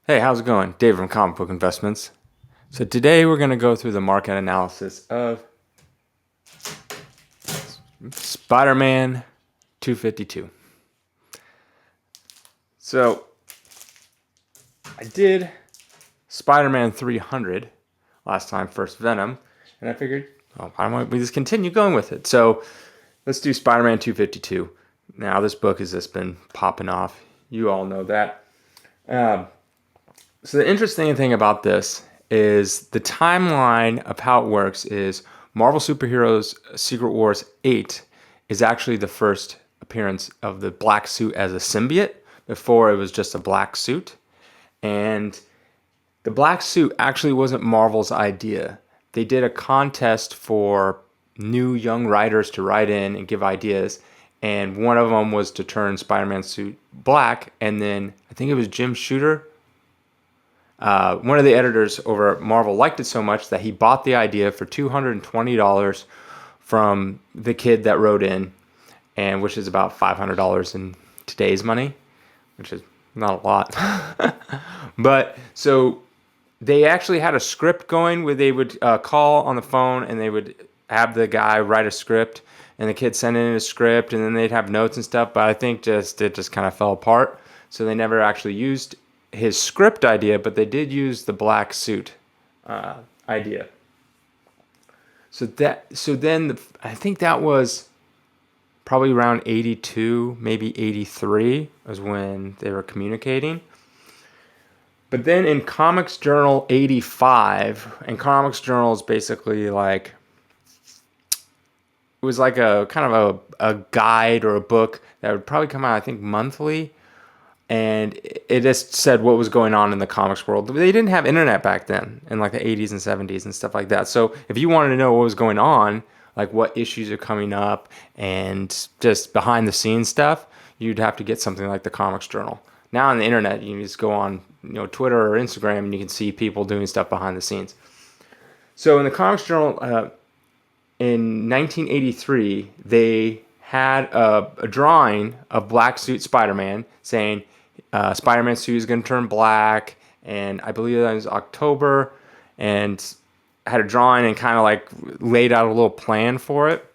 Hey, how's it going? Dave from Comic Book Investments. So today we're going to go through the market analysis of Spider-Man 252. So I did Spider-Man 300 last time, first Venom, and I figured, oh, why don't we just continue going with it? So let's do Spider-Man 252. Now this book has just been popping off. You all know that. Um, So the interesting thing about this is the timeline of how it works is Marvel Superheroes Secret Wars 8 is actually the first appearance of the black suit as a symbiote. Before it was just a black suit. And the black suit actually wasn't Marvel's idea. They did a contest for new young writers to write in and give ideas. And one of them was to turn Spider-Man's suit black. And then I think it was Jim Shooter, one of the editors over at Marvel, liked it so much that he bought the idea for $220 from the kid that wrote in, and which is about $500 in today's money, which is not a lot. But so they actually had a script going where they would call on the phone and they would have the guy write a script and the kid send in a script and then they'd have notes and stuff. But I think it just kind of fell apart. So they never actually used his script idea, but they did use the black suit idea. I think that was probably around 82, maybe 83 was when they were communicating. But then in Comics Journal 85, and Comics Journal is basically like, it was like a kind of a guide or a book that would probably come out, I think, monthly. And it just said what was going on in the comics world. They didn't have internet back then in like the 80s and 70s and stuff like that. So if you wanted to know what was going on, like what issues are coming up and just behind the scenes stuff, you'd have to get something like the Comics Journal. Now on the internet, you can just go on, Twitter or Instagram, and you can see people doing stuff behind the scenes. So in the Comics Journal, in 1983, they had a drawing of Black Suit Spider-Man saying Spider-Man's suit is going to turn black, and I believe that was October, and had a drawing and kind of like laid out a little plan for it.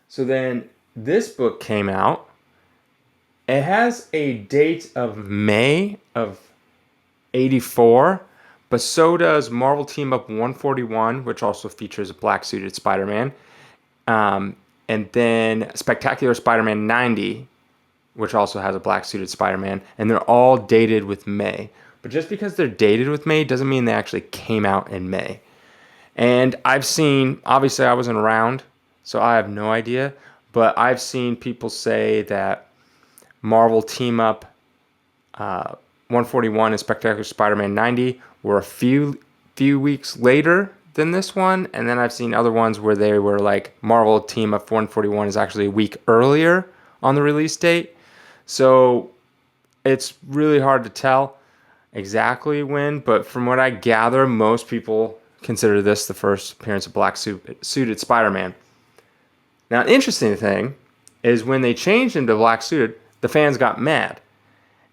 So then this book came out. It has a date of May of 84, but so does Marvel Team Up 141, which also features a black suited Spider-Man. And then Spectacular Spider-Man 90, which also has a black suited Spider-Man. And they're all dated with May. But just because they're dated with May doesn't mean they actually came out in May. And I've seen, obviously I wasn't around, so I have no idea. But I've seen people say that Marvel Team Up 141 and Spectacular Spider-Man 90 were a few weeks later than this one, and then I've seen other ones where they were like Marvel Team Up 141 is actually a week earlier on the release date. So it's really hard to tell exactly when, but from what I gather, most people consider this the first appearance of black suited Spider-Man. Now, an interesting thing is when they changed him to black suited, the fans got mad.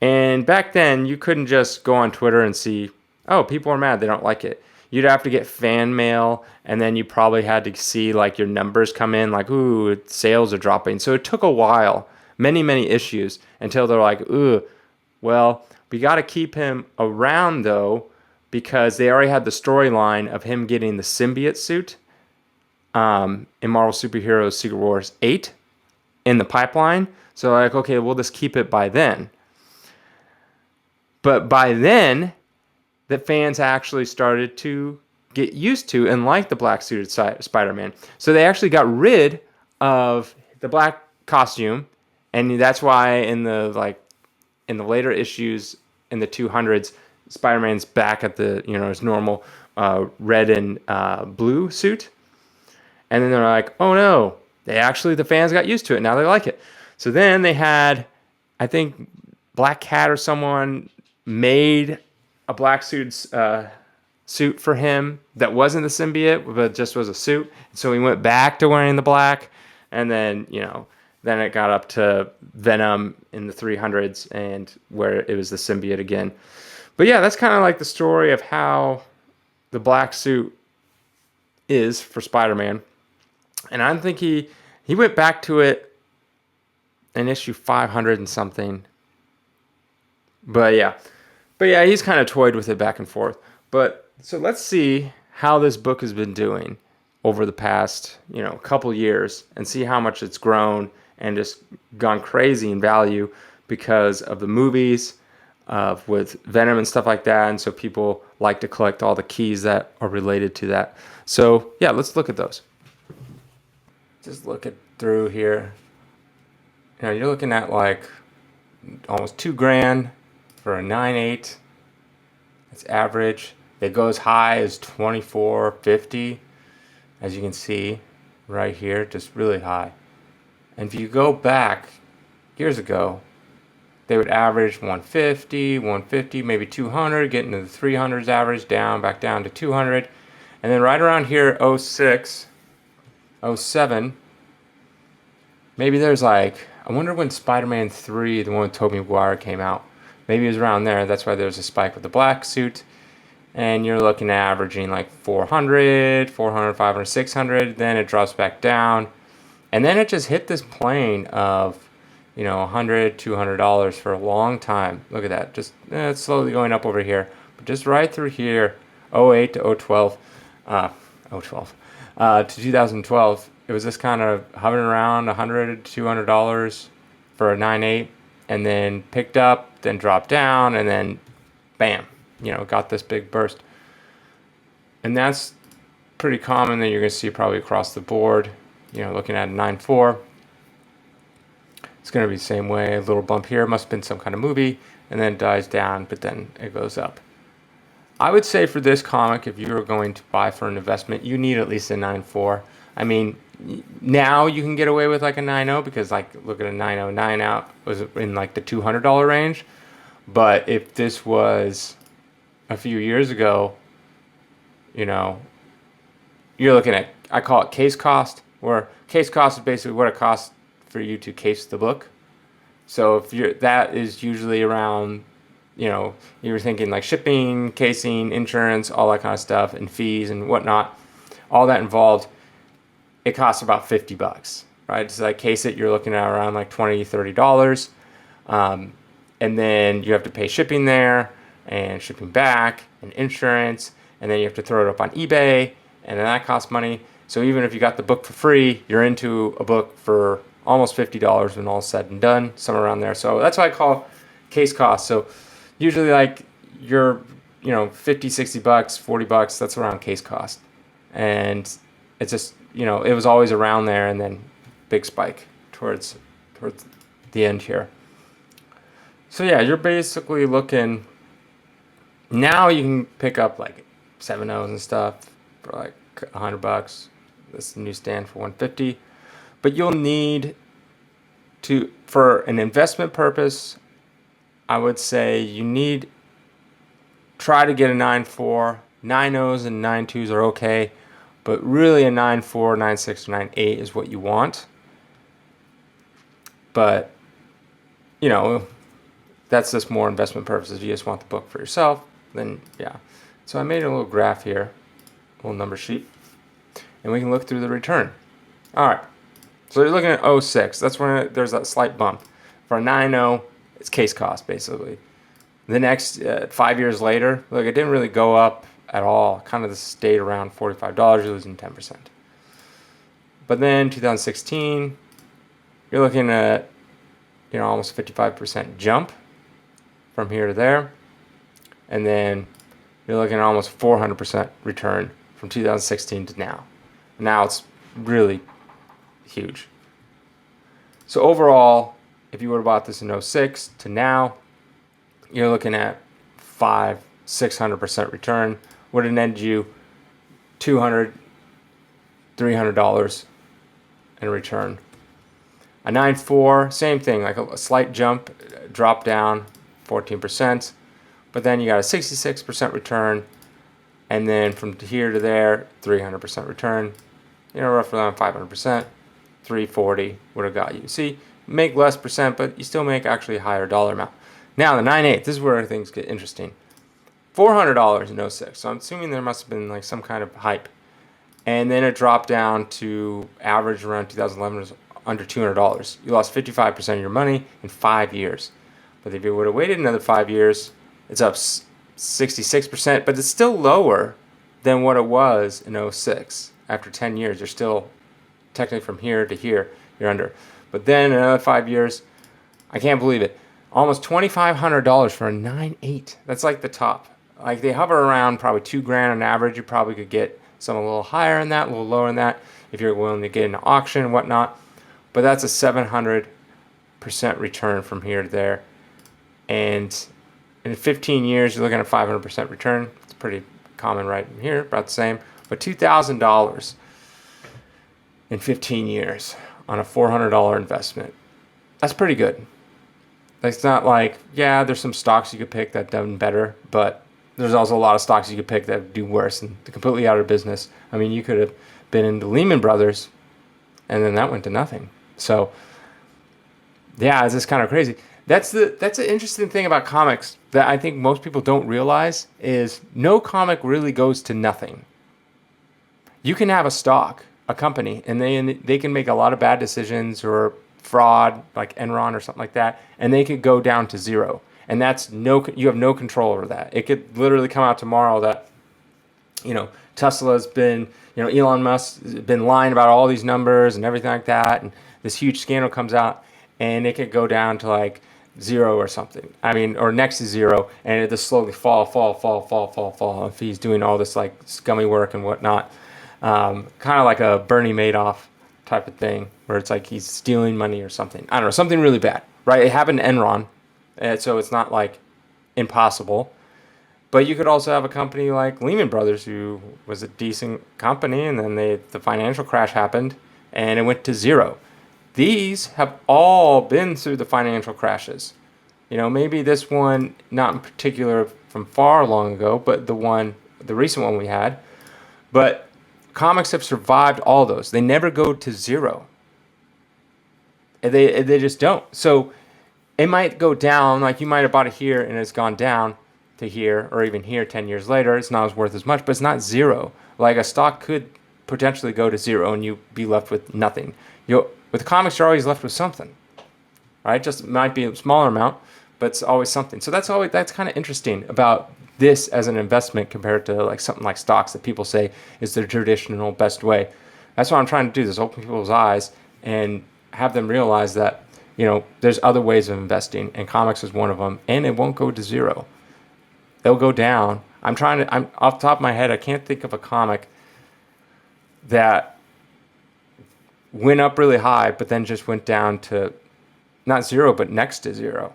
And back then, you couldn't just go on Twitter and see, oh, people are mad, they don't like it. You'd have to get fan mail, and then you probably had to see like your numbers come in, like, ooh, sales are dropping. So it took a while, many, many issues, until they're like, ooh, well, we got to keep him around though, because they already had the storyline of him getting the symbiote suit in Marvel Superheroes Secret Wars 8 in the pipeline. So like, okay, we'll just keep it by then. But by then, the fans actually started to get used to and like the black suited Spider-Man. So they actually got rid of the black costume, and that's why in the later issues in the 200s, Spider-Man's back at the his normal red and blue suit. And then they're like, oh no, the fans got used to it. Now they like it. So then they had, I think, Black Cat or someone made a black suit for him that wasn't the symbiote, but just was a suit. So he went back to wearing the black, and then Then it got up to Venom in the 300s and where it was the symbiote again. But yeah, that's kind of like the story of how the black suit is for Spider-Man. And I think he went back to it in issue 500 and something. But yeah, he's kind of toyed with it back and forth. But so let's see how this book has been doing over the past, couple years and see how much it's grown and just gone crazy in value because of the movies with Venom and stuff like that. And so people like to collect all the keys that are related to that. So yeah, let's look at those. Just look at through here. You're looking at like almost $2,000 for a 9.8. It's average. It goes high as $24.50, as you can see right here, just really high. And if you go back years ago, they would average 150, maybe 200, get into the 300s average, back down to 200. And then right around here, 06, 07, maybe there's I wonder when Spider-Man 3, the one with Tobey Maguire, came out. Maybe it was around there. That's why there's a spike with the black suit. And you're looking at averaging like 400, 500, 600. Then it drops back down. And then it just hit this plane of, $100, $200 for a long time. Look at that. Just it's slowly going up over here. But just right through here, 08 to 012, to 2012, it was just kind of hovering around $100 to $200 for a 9.8, and then picked up, then dropped down, and then bam, got this big burst. And that's pretty common that you're going to see probably across the board. Looking at a 9.4, it's going to be the same way. A little bump here, must have been some kind of movie, and then it dies down, but then it goes up. I would say for this comic, if you were going to buy for an investment, you need at least a 9.4. I mean, now you can get away with like a 9.0 because look at a 9.09 out was in like the $200 range. But if this was a few years ago, you're looking at, I call it case cost, where case cost is basically what it costs for you to case the book. So if that is usually around, you were thinking like shipping, casing, insurance, all that kind of stuff, and fees and whatnot, all that involved, it costs about $50, right? So case it, you're looking at around like $20, $30. And then you have to pay shipping there and shipping back and insurance. And then you have to throw it up on eBay, and then that costs money. So even if you got the book for free, you're into a book for almost $50 when all's said and done, somewhere around there. So that's what I call case cost. So usually you're, $50, $60, $40, that's around case cost. And it's just, it was always around there, and then big spike towards the end here. So yeah, you're basically looking, now you can pick up like 7.0s and stuff for like $100. This is the newsstand for $150. But you'll need to, for an investment purpose, I would say you try to get a 9.4. 9.0s and 9.2s are okay, but really a 9.4, 9.6, or 9.8 is what you want. But, that's just more investment purposes. If you just want the book for yourself, then yeah. So I made a little graph here, a little number sheet, and we can look through the return. All right. So you're looking at 06. That's when there's that slight bump. For a 9.0, it's case cost, basically. The next 5 years later, look, it didn't really go up at all. Kind of just stayed around $45. You're losing 10%. But then 2016, you're looking at almost 55% jump from here to there. And then you're looking at almost 400% return from 2016 to now. Now it's really huge. So overall, if you would have bought this in 06 to now, you're looking at 600% return. Would have netted you $200, $300 in return. A 9.4, same thing, like a slight jump, drop down 14%, but then you got a 66% return, and then from here to there, 300% return, roughly around 500%. 340 would have got you. See, make less percent, but you still make actually a higher dollar amount. Now the 9/8, this is where things get interesting. $400 in 06. So I'm assuming there must have been like some kind of hype. And then it dropped down to average around 2011 was under $200. You lost 55% of your money in 5 years. But if you would have waited another 5 years, it's up 66%, but it's still lower than what it was in 06. After 10 years, you're still technically from here to here, you're under. But then in another 5 years, I can't believe it, almost $2,500 for a 9/8. That's like the top. Like they hover around probably $2,000 on average. You probably could get some a little higher than that, a little lower than that, if you're willing to get into auction and whatnot. But that's a 700% return from here to there. And in 15 years, you're looking at a 500% return. It's pretty common right here, about the same. But $2,000 in 15 years on a $400 investment. That's pretty good. It's not like, yeah, there's some stocks you could pick that done better, but there's also a lot of stocks you could pick that do worse and they're completely out of business. I mean, you could have been into Lehman Brothers and then that went to nothing. So, yeah, it's just kind of crazy. That's an interesting thing about comics that I think most people don't realize is no comic really goes to nothing. You can have a stock, a company, and they can make a lot of bad decisions or fraud, like Enron or something like that, and they could go down to zero. And you have no control over that. It could literally come out tomorrow that, Tesla's been, Elon Musk's been lying about all these numbers and everything like that, and this huge scandal comes out, and it could go down to like zero or something. I mean, or next to zero, and it just slowly fall if he's doing all this like scummy work and whatnot. Kind of like a Bernie Madoff type of thing, where it's like he's stealing money or something. I don't know, something really bad, right? It happened to Enron, and so it's not like impossible. But you could also have a company like Lehman Brothers, who was a decent company, and then the financial crash happened, and it went to zero. These have all been through the financial crashes. Maybe this one, not in particular from far long ago, but the recent one we had. But comics have survived all those. They never go to zero. They just don't. So it might go down, like you might have bought it here and it's gone down to here, or even here 10 years later. It's not as worth as much, but it's not zero. Like a stock could potentially go to zero and you be left with nothing. With comics, you're always left with something, right? Just it might be a smaller amount, but it's always something. So that's kind of interesting about this as an investment compared to like something like stocks that people say is the traditional best way. That's what I'm trying to do, is open people's eyes and have them realize that, there's other ways of investing, and comics is one of them, and it won't go to zero. They'll go down. I'm off the top of my head, I can't think of a comic that went up really high, but then just went down to not zero, but next to zero,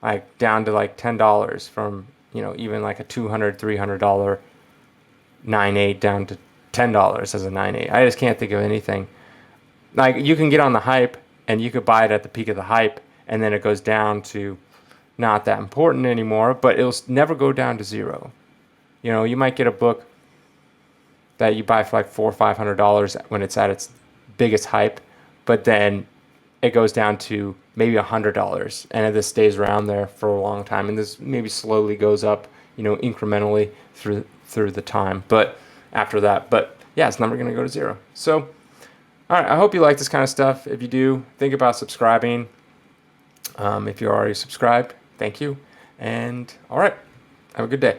like down to like $10 from, even like a $200, $300 9/8 down to $10 as a 9/8. I just can't think of anything. Like you can get on the hype and you could buy it at the peak of the hype, and then it goes down to not that important anymore, but it'll never go down to zero. You might get a book that you buy for like $400 or $500 when it's at its biggest hype, but then it goes down to maybe $100, and this stays around there for a long time, and this maybe slowly goes up, incrementally through the time. But after that, yeah, it's never going to go to zero. So, all right, I hope you like this kind of stuff. If you do, think about subscribing. If you're already subscribed, thank you. And all right, have a good day.